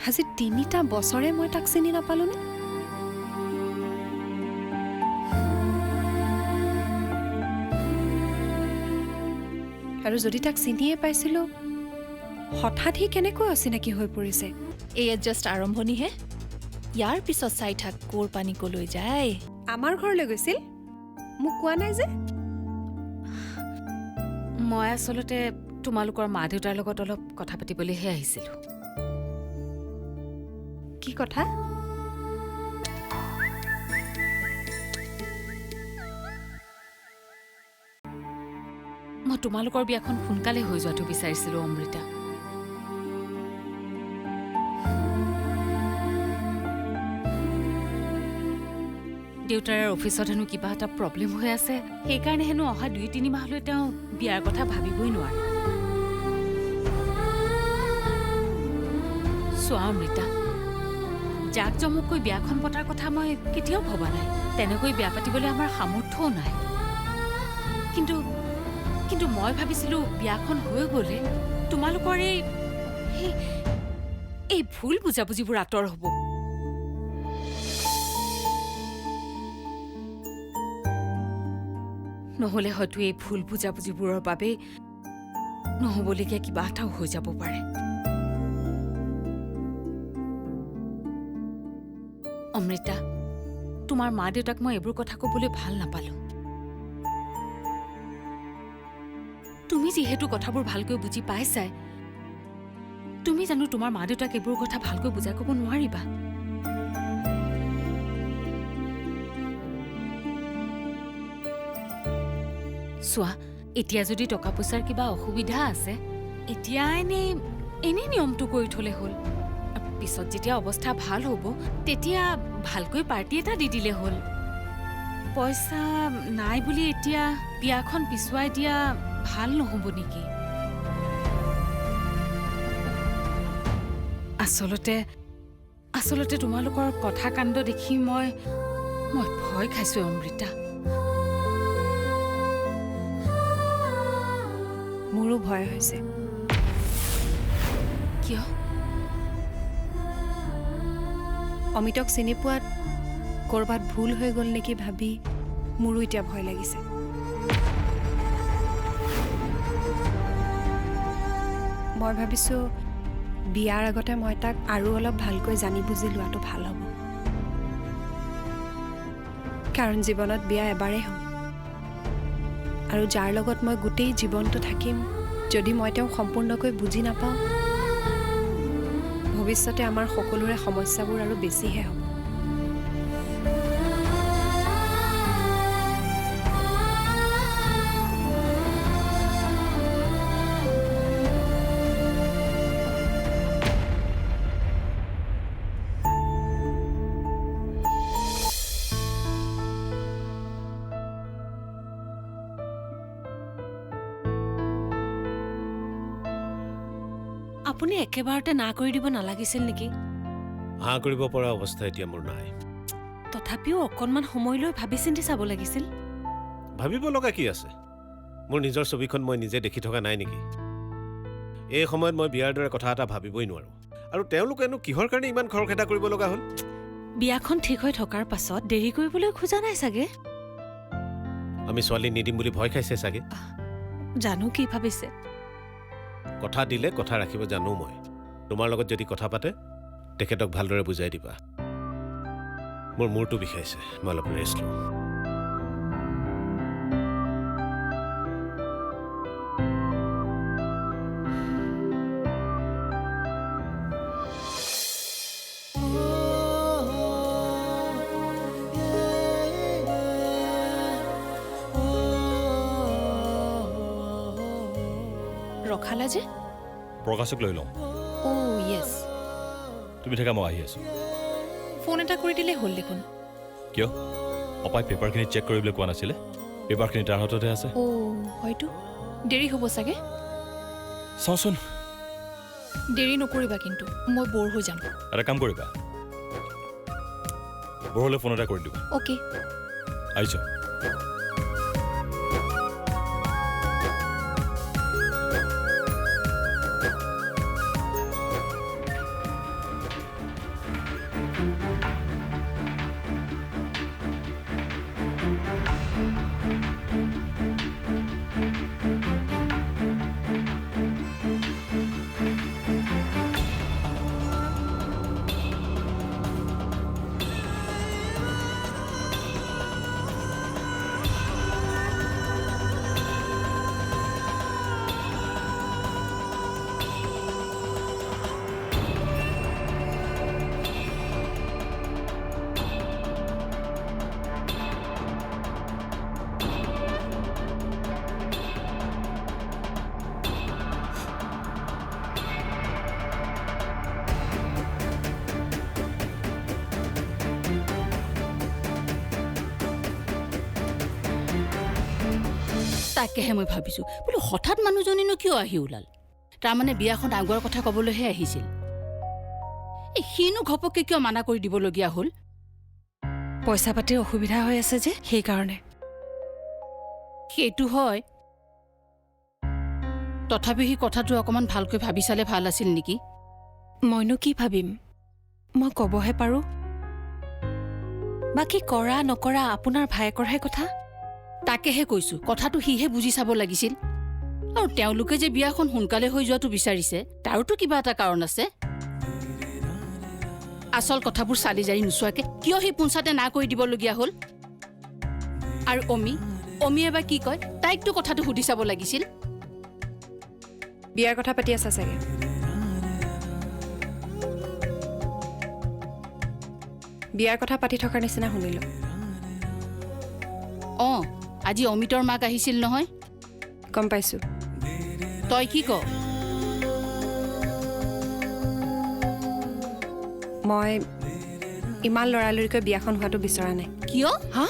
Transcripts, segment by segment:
আজি 3টা বছৰে মই তাক চিনি নাপালোনে? আৰু যদি তাক চিনিয়ে পাইছিলো হঠাৎ সি কেনেকৈ অচিনাকি হৈ পৰিছে? এয়া জাষ্ট আৰম্ভণিহে। ইয়াৰ পিছত চাই থাক কোৰ পানী কলৈ যায়। আমাৰ ঘৰলৈ গৈছিল, মোক কোৱা নাই যে। মই আচলতে তোমালোকৰ মা দেউতাৰ লগত অলপ কথা পাতিবলৈহে আহিছিলোঁ। কি কথা? মই তোমালোকৰ বিয়াখন সোনকালে হৈ যোৱাটো বিচাৰিছিলোঁ অমৃতা। দেউতাৰ অফিচত হেনো কিবা এটা প্ৰব্লেম হৈ আছে, সেইকাৰণে হেনো অহা 2-3 মাহলৈ তেওঁ বিয়াৰ কথা ভাবিবই নোৱাৰে। চোৱা অমৃতা, জাক জমককৈ বিয়াখন পতাৰ কথা মই কেতিয়াও ভবা নাই। তেনেকৈ বিয়া পাতিবলৈ আমাৰ সামৰ্থ্যও নাই। কিন্তু মই ভাবিছিলোঁ বিয়াখন হৈ গ'লে তোমালোকৰ এই ভুল বুজাবুজিবোৰ আঁতৰ হ'ব। নহ'লে হয়তো এই ভুল বুজাবুজিবোৰৰ বাবে নহ'বলগীয়া কিবা এটাও হৈ যাব পাৰে। অমৃতা, তোমাৰ মা দেউতাক মই এইবোৰ কথা ক'বলৈ ভাল নাপালো। তুমি যিহেতু কথাবোৰ ভালকৈ বুজি পাইছাই, তুমি জানো তোমাৰ মা দেউতাক এইবোৰ কথা ভালকৈ বুজাই ক'ব নোৱাৰিবা? চোৱা, এতিয়া যদি টকা পইচাৰ কিবা অসুবিধা আছে, এতিয়া এনেই নিয়মটো কৰি থলে হ'ল। পিছত যেতিয়া অৱস্থা ভাল হ'ব তেতিয়া ভালকৈ পাৰ্টি এটা দি দিলে হ'ল। পইচা নাই বুলি এতিয়া বিয়াখন পিছুৱাই দিয়া ভাল নহ'ব নেকি? আচলতে তোমালোকৰ কথা কাণ্ড দেখি মই ভয় খাইছো অমৃতা। মোৰো ভয় হৈছে। কিয়? অমিতক চিনি পোৱাত ক'ৰবাত ভুল হৈ গ'ল নেকি ভাবি মোৰো এতিয়া ভয় লাগিছে। মই ভাবিছোঁ বিয়াৰ আগতে মই তাক আৰু অলপ ভালকৈ জানি বুজি লোৱাটো ভাল হ'ব। কাৰণ জীৱনত বিয়া এবাৰেই হ'ব, আৰু যাৰ লগত মই গোটেই জীৱনটো থাকিম, যদি মই তেওঁক সম্পূৰ্ণকৈ বুজি নাপাওঁ, ভৱিষ্যতে আমাৰ সকলোৰে সমস্যাবোৰ আৰু বেছিহে হ'ব। আপুনি একেবাৰতে না কৰি দিব নালাগিছিল নেকি? হা কৰিব পৰা অৱস্থা এতিয়া মোৰ নাই। তথাপিও অকণমান সময় লৈ ভাবি চিন্তি চাব লাগিছিল। ভাবিব লগা কি আছে? মোৰ নিজৰ ছবিখন মই নিজে দেখি থকা নাই নেকি? এই সময়ত মই বিয়াৰ দৰে কথা এটা ভাবিবই নোৱাৰো। আৰু তেওঁলোকেনো কিহৰ কাৰণে ইমান খৰখেদা কৰিব লগা হ'ল? বিয়াখন ঠিক হৈ থকাৰ পাছত দেৰি কৰিবলৈ খোজা নাই চাগে। আমি ছোৱালী নিদিম বুলি ভয় খাইছে চাগে। জানো কি ভাবিছে। কথা দিলে কথা ৰাখিব জানো মই। তোমাৰ লগত যদি কথা পাতে তেখেতক ভালদৰে বুজাই দিবা। মোৰ মূৰটো বিষাইছে, মই অলপ ৰেষ্ট লওঁ। ৰখালা যে? প্ৰকাশক লৈ লওঁ। অ' য়েছ। তুমি থাকা, মই আহি আছোঁ। ফোন এটা কৰি দিলেই হ'ল দেখোন। কিয়? অপাই পেপাৰখিনি চেক কৰিবলৈ কোৱা নাছিলে? পেপাৰখিনি তাৰ হাততে আছে। অ' হয়তো দেৰি হ'ব চাগে। চাওঁচোন। দেৰি নকৰিবা কিন্তু, মই বৰ হৈ যাম। এটা কাম কৰিবা, বৰলৈ ফোন এটা কৰি দিবা। অ'কে। আহিছোঁ। তাকেহে মই ভাবিছোঁ বোলো হঠাৎ মানুহজনীনো কিয় আহি ওলাল তাৰমানে বিয়াখন আগুৱাৰ কথা ক'বলৈহে আহিছিল সিনো ঘপককৈ কিয় মানা কৰি দিবলগীয়া হ'ল পইচা পাতিৰ অসুবিধা হৈ আছে যে সেইকাৰণে সেইটো হয় তথাপি সি কথাটো অকণমান ভালকৈ ভাবি চালে ভাল আছিল নেকি মইনো কি ভাবিম মই ক'বহে পাৰোঁ বাকী কৰা নকৰা আপোনাৰ ভায়েকৰহে কথা তাকেহে কৈছোঁ কথাটো সিহে বুজি চাব লাগিছিল আৰু তেওঁলোকে যে বিয়াখন সোনকালে হৈ যোৱাটো বিচাৰিছে তাৰোতো কিবা এটা কাৰণ আছে আচল কথাবোৰ চালি জাৰি নোচোৱাকে কিয় সি পোনচাতে না কৰি দিবলগীয়া হ'ল আৰু অমিয়ে বা কি কয় তাইকতো কথাটো সুধি চাব লাগিছিল বিয়াৰ কথা পাতি আছা চাগে বিয়াৰ কথা পাতি থকাৰ নিচিনা শুনিলোঁ অঁ আজি অমিতৰ মাক আহিছিল নহয় গম পাইছোঁ তই কি ক মই ইমান লৰালৰিকৈ বিয়াখন হোৱাটো বিচৰা নাই কিয় হা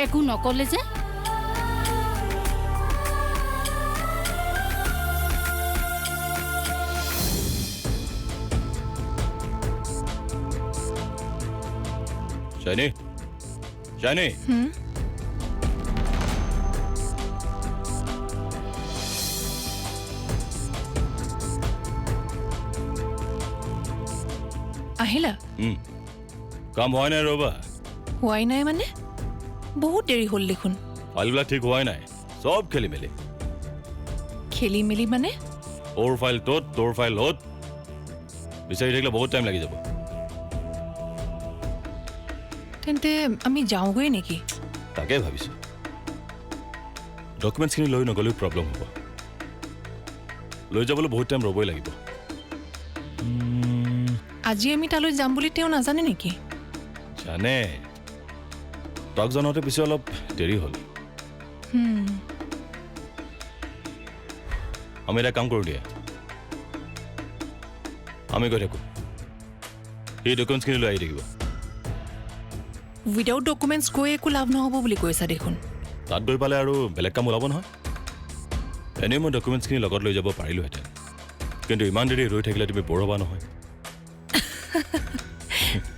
একো নকলে যে Shiny? আহিলা কাম হোৱাই নাই ৰ'বা হোৱাই নাই মানে বহুত দেৰি হ'ল দেখোন ফাইলবিলাক ঠিক হোৱাই নাই চব খেলি মেলি খেলি মেলি মানে তোৰ ফাইল ত'ত তোৰ ফাইল অ'ত বিচাৰি থাকিলে বহুত টাইম লাগি যাব তেন্তে আমি যাওঁগৈ নেকি তাকে ভাবিছোঁ ডকুমেণ্টছখিনি লৈ নগ'লেও প্ৰব্লেম হ'ব লৈ যাবলৈ বহুত টাইম ৰ'বই লাগিব আজি আমি তালৈ যাম বুলি তেওঁ নাজানে নেকি জানে তাক জনাওঁতে পিছে অলপ দেৰি হ'ল আমি এটা কাম কৰোঁ দিয়া আমি গৈ থাকোঁ সেই ডকুমেণ্টছখিনি লৈ আহি থাকিব উইদাউট ডকুমেণ্টছ গৈ একো লাভ নহ'ব বুলি কৈছা দেখোন তাত গৈ পালে আৰু বেলেগ কাম ওলাব নহয় এনেই মই ডকুমেণ্টছখিনি লগত লৈ যাব পাৰিলোহেঁতেন কিন্তু ইমান দেৰি ৰৈ থাকিলে তুমি বৰ হ'বা নহয়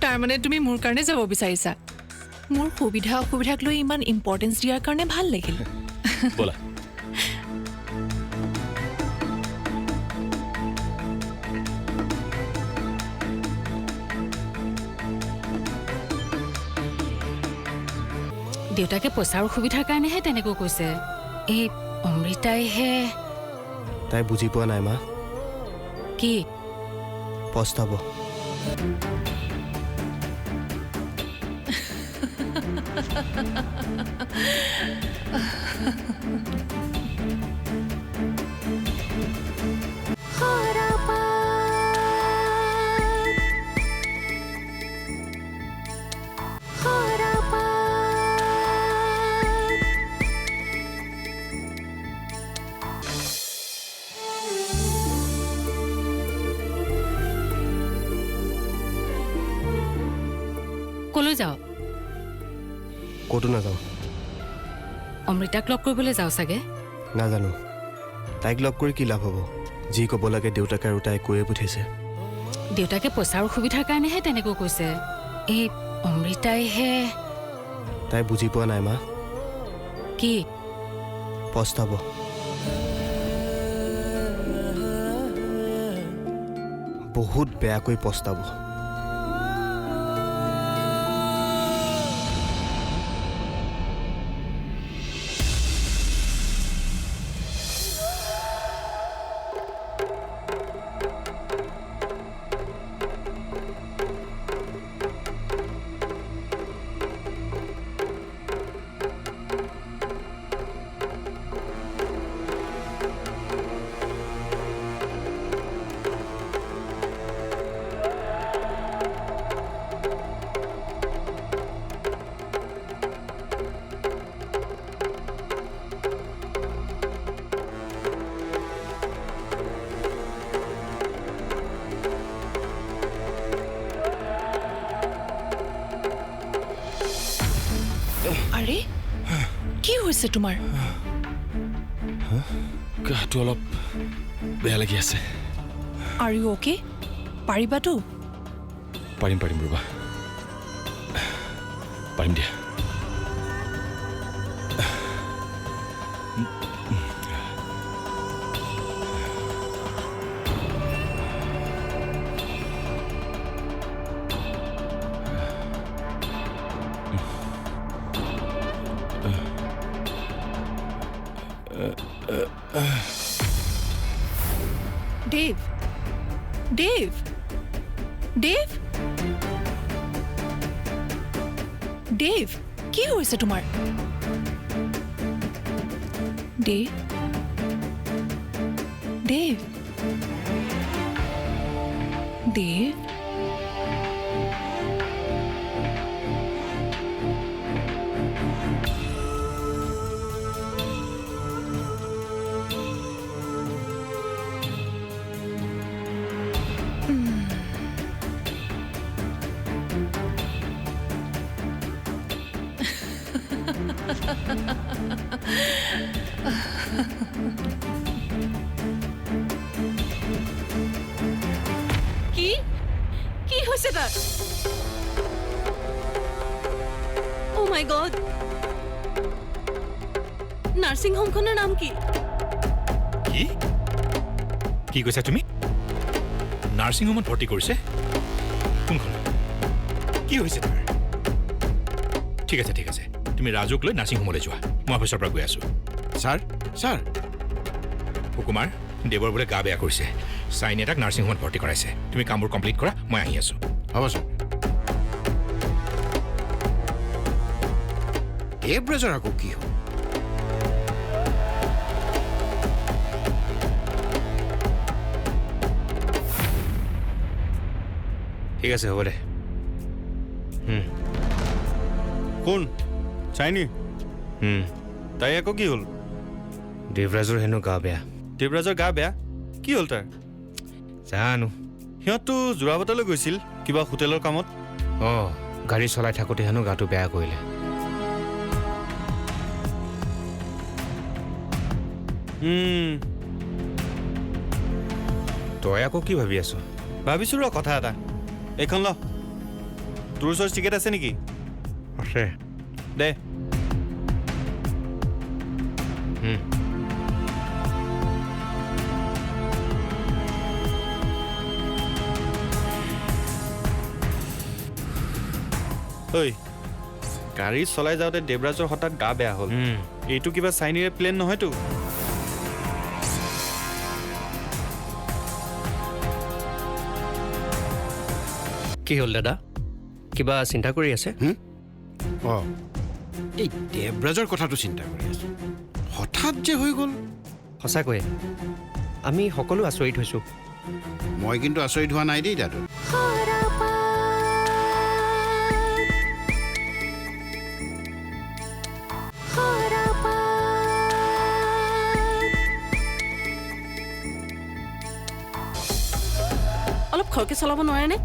তাৰমানে তুমি মোৰ কাৰণে যাব বিচাৰিছা মোৰ সুবিধা অসুবিধাক লৈ ইমান ইম্পৰ্টেঞ্চ দিয়াৰ কাৰণে ভাল লাগিল ব'লা দেউতাকে পইচাৰ অসুবিধাৰ কাৰণেহে তেনেকৈ কৈছে এই অমৃতাইহে তাই বুজি পোৱা নাই মা কি পস্তাব কলৈ যাওঁ ক'তো নাযাওঁ অমৃতাক লগ কৰিবলৈ যাওঁ চাগে নাজানো তাইক লগ কৰি কি লাভ হ'ব যি ক'ব লাগে দেউতাকে আৰু তাই কৈয়ে পঠিয়াইছে দেউতাকে পইচাৰ অসুবিধাৰ কাৰণেহে তেনেকৈ কৈছে এই অমৃতাইহে তাই বুজি পোৱা নাই মা কি পস্তাব বহুত বেয়াকৈ পস্তাব হৈছে তোমাৰ? গাটো অলপ বেয়া লাগি আছে। Are you okay? পাৰিবাতো? পাৰিম ৰ'বা, পাৰিম দিয়া। দেৱ, দেৱ, দেৱ, দেৱ, কি হৈছে তোমাৰ? দেৱ, দেৱ, দেৱ, কি কি হৈছে তাৰ? অ' মাই গড, নাৰ্ছিং হোমখনৰ নাম কি? কি কি কৈছা তুমি? নাৰ্ছিং হোমত ভৰ্তি কৰিছে? কোনখন? কি হৈছে তাৰ? ঠিক আছে তুমি ৰাজুক লৈ নাৰ্ছিং হোমলৈ যোৱা, মই অফিচৰ পৰা গৈ আছোঁ। ছাৰ সুকুমাৰ, দেৱৰ বোলে গা বেয়া কৰিছে, চাইনি এটাক নাৰ্ছিং হোমত ভৰ্তি কৰাইছে। তুমি কামবোৰ কমপ্লিট কৰা, মই আহি আছোঁ। হ'ব ছাৰ। দেৱৰাজৰ আকৌ কি হ'ল? ঠিক আছে, হ'ব দে। কোন চাইনি? তাই আকৌ কি হ'ল? দেৱৰাজৰ হেনো গা বেয়া। দেৱৰাজৰ গা বেয়া? কি হ'ল তাৰ? জানো। সিহঁততো যোৰাবাটলৈ গৈছিল কিবা হোটেলৰ কামত। অঁ, গাড়ী চলাই থাকোঁতে হেনো গাটো বেয়া কৰিলে। তই আকৌ কি ভাবি আছ? ভাবিছোঁ ৰ কথা এটা। এইখন ল, তোৰ ওচৰত টিকেট আছে নেকি? আছে। দে। ঐ, গাড়ী চলাই যাওঁতে দেৱৰাজৰ হঠাৎ গা বেয়া হ'ল। এইটো কিবা চাইনিৰে প্লেন নহয়তো? কি হ'ল দাদা, কিবা চিন্তা কৰি আছে? অঁ, এই দেৱৰাজৰ কথাটো চিন্তা কৰি আছোঁ। হঠাৎ যে হৈ গ'ল। সঁচাকৈয়ে আমি সকলো আচৰিত হৈছোঁ। মই কিন্তু আচৰিত হোৱা নাই দেই দাদু। অলপ খৰকে চলাব নোৱাৰেনে?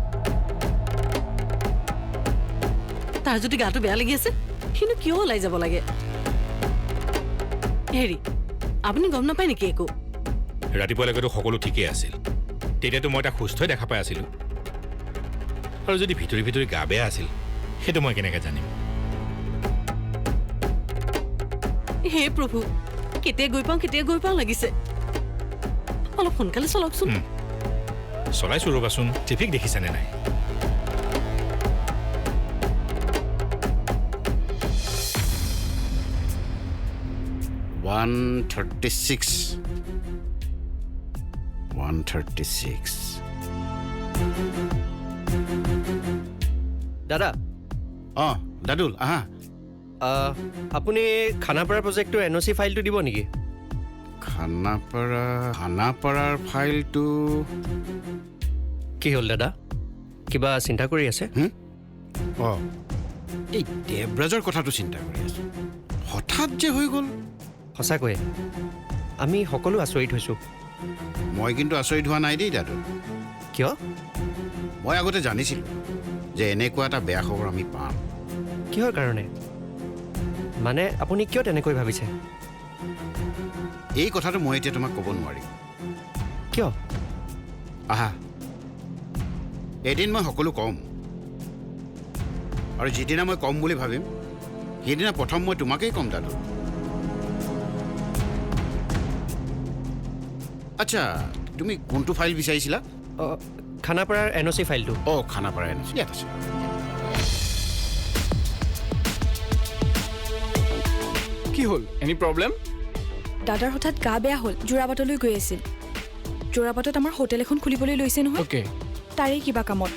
তাৰ যদি গাটো বেয়া লাগি আছে, সিনো কিয় ওলাই যাব লাগে? হেৰি, আপুনি গম নাপায় নেকি একো? ৰাতিপুৱালৈকেতো সকলো ঠিকেই আছিল, তেতিয়াতো মই তাক সুস্থই দেখা পাই আছিলোঁ। আৰু যদি ভিতৰি ভিতৰি গা বেয়া আছিল, সেইটো মই কেনেকৈ জানিম? হে প্ৰভু, কেতিয়া গৈ পাওঁ লাগিছে। অলপ সোনকালে চলাওকচোন। চলাইছোঁ ৰ'বাচোন, ট্ৰেফিক দেখিছানে নাই? দাদা, অঁ দাদুল, আহা। আপুনি খানাপাৰা প্ৰজেক্টৰ NOC ফাইলটো দিব নেকি? খানাপাৰাৰ ফাইলটো কি হ'ল দাদা, কিবা চিন্তা কৰি আছে? অঁ, এই দেৱৰাজৰ কথাটো চিন্তা কৰি আছোঁ। হঠাৎ যে হৈ গ'ল। সঁচাকৈয়ে আমি সকলো আচৰিত হৈছোঁ। মই কিন্তু আচৰিত হোৱা নাই দেই দাদু। কিয়? মই আগতে জানিছিলোঁ যে এনেকুৱা এটা বেয়া খবৰ আমি পাম। কিহৰ কাৰণে? মানে আপুনি কিয় তেনেকৈ ভাবিছে? এই কথাটো মই এতিয়া তোমাক ক'ব নোৱাৰিম। কিয়? আহা, এদিন মই সকলো ক'ম, আৰু যিদিনা মই ক'ম বুলি ভাবিম সেইদিনা প্ৰথম মই তোমাকেই ক'ম দাদু। আচ্ছা, তুমি কোনটো ফাইল বিচাৰিছিলা? খানাপাৰাৰ NOC ফাইলটো। অঁ, খানাপাৰা NOC, ইয়াত আছে। কি হ'ল? Any problem? দাদাৰ হঠাৎ গা বেয়া হ'ল, যোৰাবাটলৈ গৈ আছিল। যোৰাবাটত আমাৰ হোটেল এখন খুলিবলৈ লৈছে নহয়, অ'কে। তাৰেই কিবা কামত।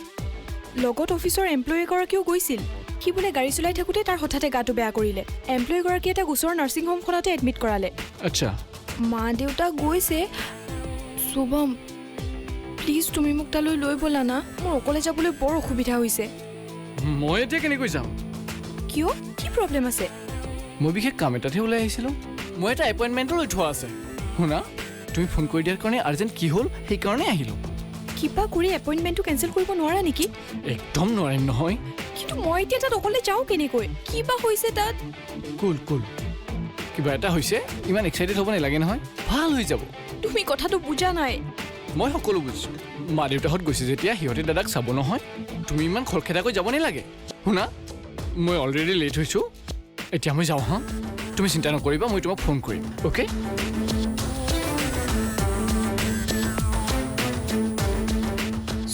লগত অফিচৰ এমপ্লয়ী এগৰাকীও গৈছিল। সি বোলে গাড়ী চলাই থাকোঁতে তাৰ হঠাতে গাটো বেয়া কৰিলে। এমপ্লয়ীগৰাকীয়ে তাক ওচৰৰ নাৰ্ছিং হোমখনতে এডমিট কৰালে। আচ্ছা, মা দেউতা গৈছে। শুভম, প্লিজ তুমি মোক তালৈ লৈ ব'লা না, মোৰ অকলে যাবলৈ বৰ অসুবিধা হৈছে। মই এতিয়া কেনেকৈ যাম? কিয়? কি প্ৰব্লেম আছে? মই বিশেষ কাম এটাতহে ওলাই আহিছিলোঁ। মই এটা এপইণ্টমেণ্টো লৈ থোৱা আছে। শুনা, তুমি ফোন কৰি দিয়াৰ কাৰণে আৰ্জেণ্ট কি হ'ল সেইকাৰণে আহিলোঁ। কিবা কৰি এপইণ্টমেণ্টটো কেঞ্চেল কৰিব নোৱাৰা নেকি? একদম নোৱাৰিম নহয়। কিন্তু মই এতিয়া তাত অকলে যাওঁ কেনেকৈ? কিবা হৈছে তাত? কুল কুল, কিবা এটা হৈছে, ইমান এক্সাইটেড হ'ব নালাগে নহয়, ভাল হৈ যাব। তুমি কথাটো বুজা নাই। মই সকলো বুজিছোঁ। মা দেউতাহঁত গৈছে যেতিয়া সিহঁতে দাদাক চাব নহয়, তুমি ইমান খৰখেদাকৈ যাব নালাগে। শুনা, মই অলৰেডি লেট হৈছোঁ, এতিয়া মই যাওঁ হা। তুমি চিন্তা নকৰিবা, মই তোমাক ফোন কৰিম, অ'কে?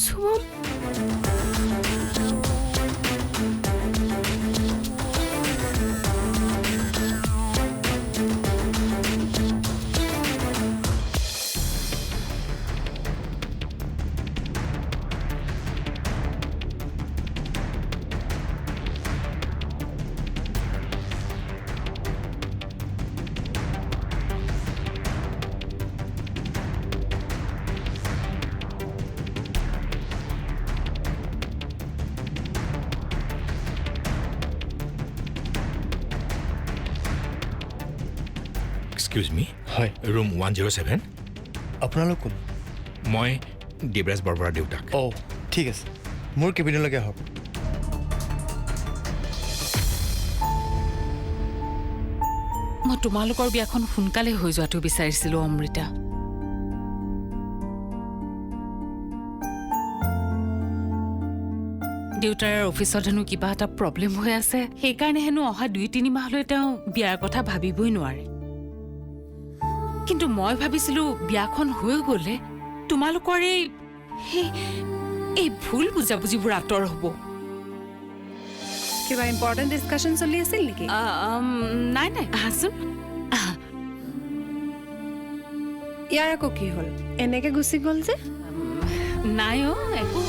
শুভম, এক্সকিউজ মি। হয়। ৰুম 107। আপোনালোক কোন? মই দেৱৰাজ বৰবৰাৰ দেউতাক। অঁ, ঠিক আছে, মোৰ কেবিনলৈকে আহক। মই তোমালোকৰ বিয়াখন সোনকালে হৈ যোৱাটো বিচাৰিছিলোঁ অমৃতা। দেউতাৰ অফিচত হেনো কিবা এটা প্ৰব্লেম হৈ আছে, সেইকাৰণে হেনো অহা 2-3 মাহলৈ তেওঁ বিয়াৰ কথা ভাবিবই নোৱাৰে। কিন্তু মই ভাবিছিলোঁ বিয়াখন হৈ গ'লে তোমালোকৰ এই ভুল বুজাবুজিবোৰ আঁতৰ হ'ব। কিবা ইম্পৰ্টেণ্ট ডিছকাশ্যন চলি আছিল নেকি? নাই নাই, আহাচোন। ইয়াৰ আকৌ কি হ'ল? এনেকে গুচি গ'ল যে? নাই অ', একো।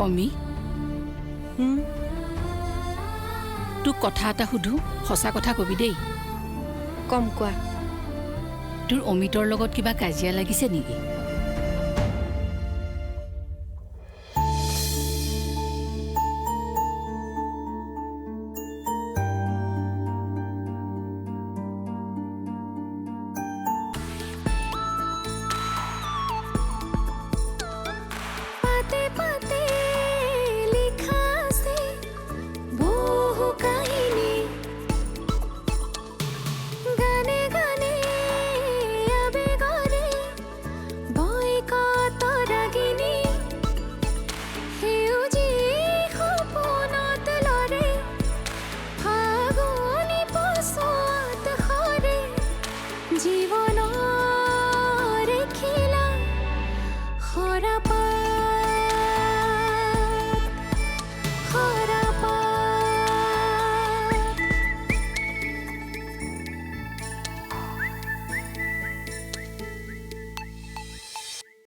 অমি, তোক কথা এটা সুধো, সঁচা কথা কবি দেই। কম কোৱা। তোৰ অমিতৰ লগত কিবা কাজিয়া লাগিছে নেকি?